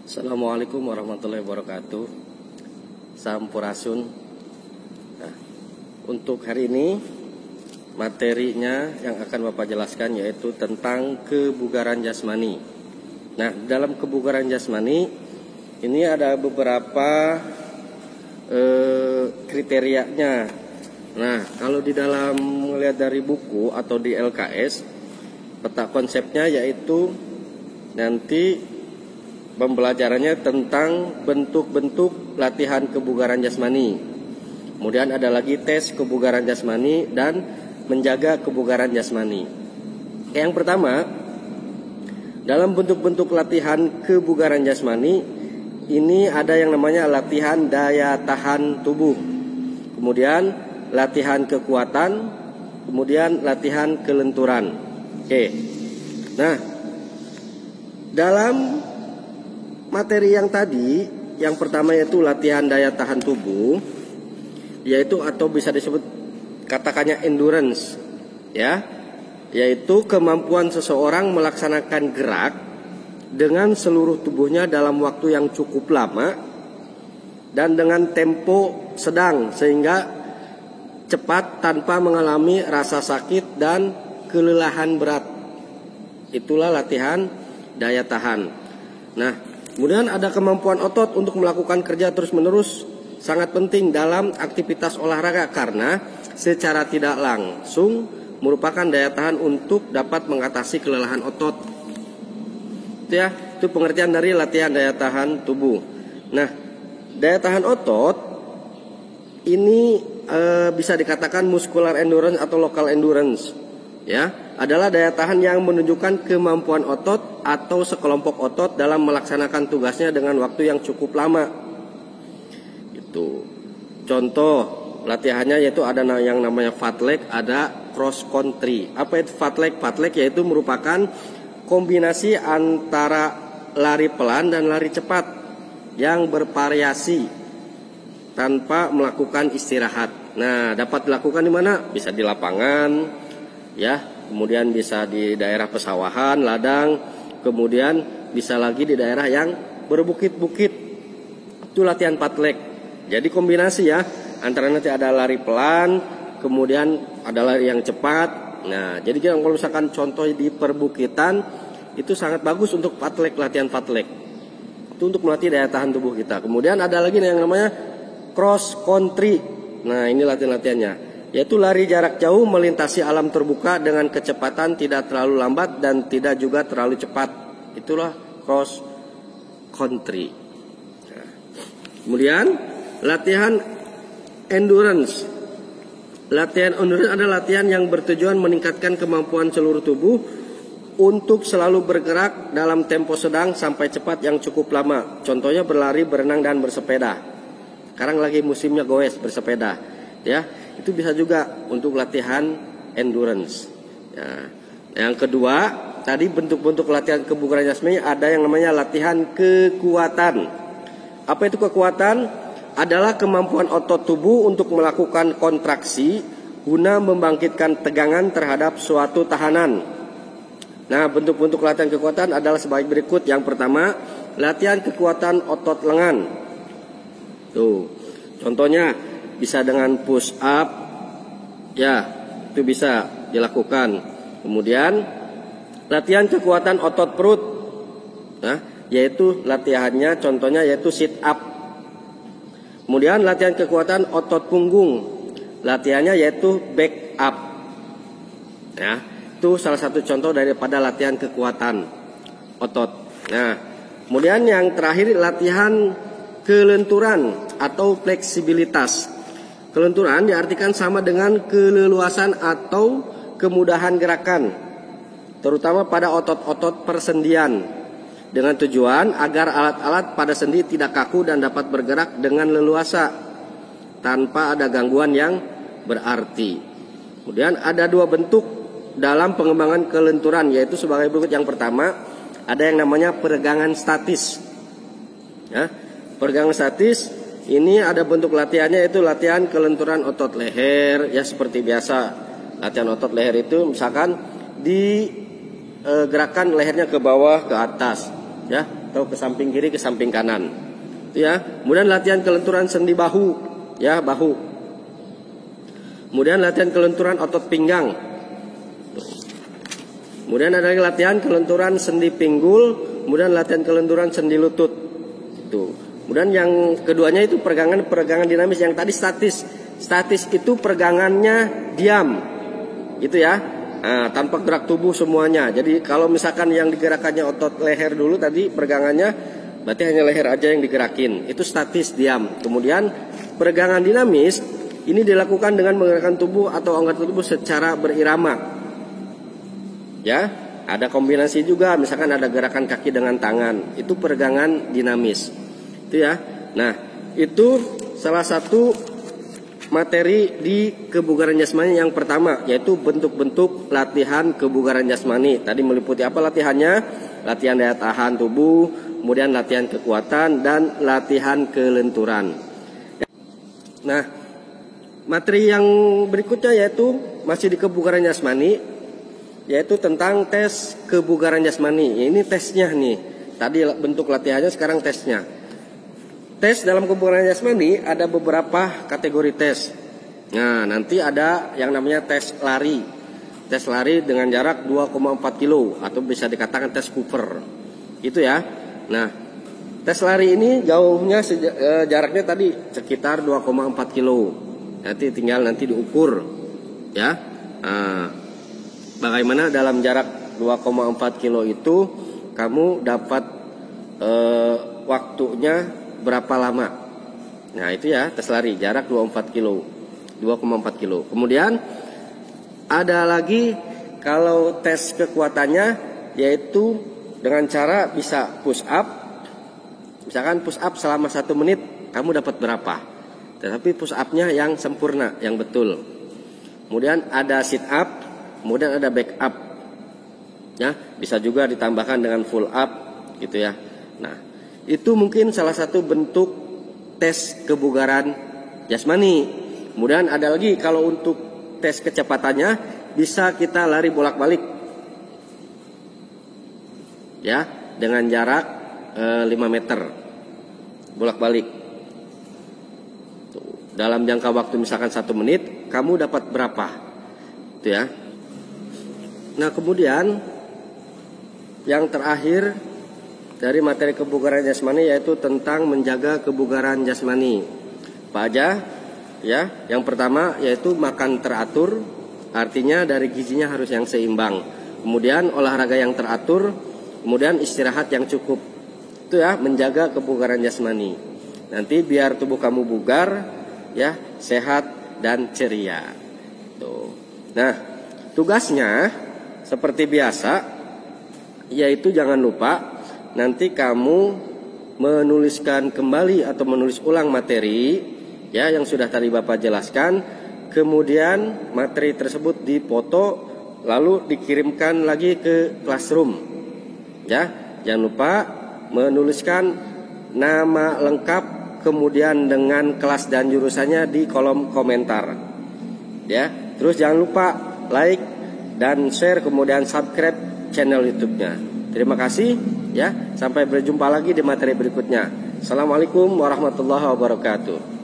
Assalamualaikum warahmatullahi wabarakatuh. Sampurasun. Nah, untuk hari ini materinya yang akan Bapak jelaskan yaitu tentang kebugaran jasmani. Nah, dalam kebugaran jasmani ini ada beberapa kriterianya. Nah, kalau di dalam melihat dari buku atau di LKS, peta konsepnya yaitu nanti pembelajarannya tentang bentuk-bentuk latihan kebugaran jasmani. Kemudian ada lagi tes kebugaran jasmani dan menjaga kebugaran jasmani. Yang pertama, dalam bentuk-bentuk latihan kebugaran jasmani ini ada yang namanya latihan daya tahan tubuh. Kemudian latihan kekuatan, kemudian latihan kelenturan. Oke. Nah, dalam materi yang tadi, yang pertama yaitu latihan daya tahan tubuh, yaitu atau bisa disebut katakannya endurance, ya, yaitu kemampuan seseorang melaksanakan gerak dengan seluruh tubuhnya dalam waktu yang cukup lama dan dengan tempo sedang sehingga cepat tanpa mengalami rasa sakit dan kelelahan berat. Itulah latihan daya tahan. Nah, kemudian ada kemampuan otot untuk melakukan kerja terus-menerus, sangat penting dalam aktivitas olahraga karena secara tidak langsung merupakan daya tahan untuk dapat mengatasi kelelahan otot. Itu pengertian dari latihan daya tahan tubuh. Nah, daya tahan otot ini bisa dikatakan muscular endurance atau local endurance. Ya, adalah daya tahan yang menunjukkan kemampuan otot atau sekelompok otot dalam melaksanakan tugasnya dengan waktu yang cukup lama. Itu. Contoh latihannya yaitu ada yang namanya fartlek, ada cross country. Apa itu fartlek? Fartlek yaitu merupakan kombinasi antara lari pelan dan lari cepat yang bervariasi tanpa melakukan istirahat. Nah, dapat dilakukan di mana? Bisa di lapangan, ya, kemudian bisa di daerah pesawahan, ladang, kemudian bisa lagi di daerah yang berbukit-bukit. Itu latihan fartlek. Jadi kombinasi ya, antara nanti ada lari pelan, kemudian ada lari yang cepat. Nah, jadi kalau misalkan contoh di perbukitan itu sangat bagus untuk fartlek, latihan fartlek. Itu untuk melatih daya tahan tubuh kita. Kemudian ada lagi yang namanya cross country. Nah, ini latihan-latihannya, yaitu lari jarak jauh melintasi alam terbuka dengan kecepatan tidak terlalu lambat dan tidak juga terlalu cepat. Itulah cross country. Nah, kemudian latihan endurance. Latihan endurance adalah latihan yang bertujuan meningkatkan kemampuan seluruh tubuh untuk selalu bergerak dalam tempo sedang sampai cepat yang cukup lama. Contohnya berlari, berenang, dan bersepeda. Sekarang lagi musimnya goes, bersepeda, ya. Itu bisa juga untuk latihan endurance. Ya. Yang kedua, tadi bentuk-bentuk latihan kebugaran jasmani ada yang namanya latihan kekuatan. Apa itu kekuatan? Adalah kemampuan otot tubuh untuk melakukan kontraksi guna membangkitkan tegangan terhadap suatu tahanan. Nah, bentuk-bentuk latihan kekuatan adalah sebagai berikut. Yang pertama, latihan kekuatan otot lengan. Tuh, contohnya bisa dengan push up, ya, itu bisa dilakukan. Kemudian latihan kekuatan otot perut, nah, yaitu latihannya, contohnya yaitu sit up. Kemudian latihan kekuatan otot punggung, latihannya yaitu back up. Ya, itu salah satu contoh daripada latihan kekuatan otot. Nah, kemudian yang terakhir latihan kelenturan atau fleksibilitas. Kelenturan diartikan sama dengan keleluasan atau kemudahan gerakan, terutama pada otot-otot persendian, dengan tujuan agar alat-alat pada sendi tidak kaku dan dapat bergerak dengan leluasa tanpa ada gangguan yang berarti. Kemudian ada dua bentuk dalam pengembangan kelenturan, yaitu sebagai berikut. Yang pertama, ada yang namanya peregangan statis. Ya, peregangan statis ini ada bentuk latihannya, yaitu latihan kelenturan otot leher, ya seperti biasa. Latihan otot leher itu misalkan di gerakan lehernya ke bawah ke atas. ya, atau ke samping kiri, ke samping kanan. Itu ya. Kemudian latihan kelenturan sendi bahu, ya, bahu. Kemudian latihan kelenturan otot pinggang. Kemudian ada lagi latihan kelenturan sendi pinggul, kemudian latihan kelenturan sendi lutut. Itu. Kemudian yang keduanya itu peregangan dinamis. Yang tadi statis. Statis itu peregangannya diam. Gitu ya. Nah, tanpa gerak tubuh semuanya. Jadi kalau misalkan yang digerakannya otot leher dulu tadi peregangannya, berarti hanya leher aja yang digerakin. Itu statis, diam. Kemudian peregangan dinamis ini dilakukan dengan menggerakkan tubuh atau anggota tubuh secara berirama. Ya, ada kombinasi juga, misalkan ada gerakan kaki dengan tangan, itu peregangan dinamis. Itu ya. Nah, itu salah satu materi di kebugaran jasmani yang pertama, yaitu bentuk-bentuk latihan kebugaran jasmani. Tadi meliputi apa latihannya? Latihan daya tahan tubuh, kemudian latihan kekuatan, dan latihan kelenturan. Nah, materi yang berikutnya yaitu masih di kebugaran jasmani, yaitu tentang tes kebugaran jasmani. Ini tesnya nih. Tadi bentuk latihannya, sekarang tesnya. Tes dalam kebugaran jasmani ada beberapa kategori tes. Nah, nanti ada yang namanya tes lari. Tes lari dengan jarak 2,4 kilo atau bisa dikatakan tes Cooper. Itu ya. Nah, tes lari ini jauhnya jaraknya tadi sekitar 2,4 kilo. Nanti tinggal diukur. Ya. Nah, bagaimana dalam jarak 2,4 kilo itu kamu dapat waktunya berapa lama. Nah, itu ya tes lari jarak 2,4 kilo. Kemudian ada lagi kalau tes kekuatannya, yaitu dengan cara bisa push up. Misalkan push up selama 1 menit kamu dapat berapa. Tetapi push upnya yang sempurna, yang betul. Kemudian ada sit up, kemudian ada back up. Ya, bisa juga ditambahkan dengan full up gitu ya. Nah, itu mungkin salah satu bentuk tes kebugaran jasmani. Kemudian ada lagi kalau untuk tes kecepatannya, bisa kita lari bolak-balik. Ya, dengan jarak 5 meter. Bolak-balik. Dalam jangka waktu misalkan 1 menit, kamu dapat berapa? Itu ya. Nah, kemudian yang terakhir dari materi kebugaran jasmani yaitu tentang menjaga kebugaran jasmani. Apa aja? Ya, yang pertama yaitu makan teratur, artinya dari gizinya harus yang seimbang. Kemudian olahraga yang teratur, kemudian istirahat yang cukup. Itu ya, menjaga kebugaran jasmani. Nanti biar tubuh kamu bugar, ya, sehat dan ceria. Tuh. Nah, tugasnya seperti biasa, yaitu jangan lupa nanti kamu menuliskan kembali atau menulis ulang materi ya yang sudah tadi Bapak jelaskan. Kemudian materi tersebut dipoto lalu dikirimkan lagi ke classroom. Ya, jangan lupa menuliskan nama lengkap kemudian dengan kelas dan jurusannya di kolom komentar. Ya, terus jangan lupa like dan share kemudian subscribe channel YouTube-nya. Terima kasih ya, sampai berjumpa lagi di materi berikutnya. Assalamualaikum warahmatullahi wabarakatuh.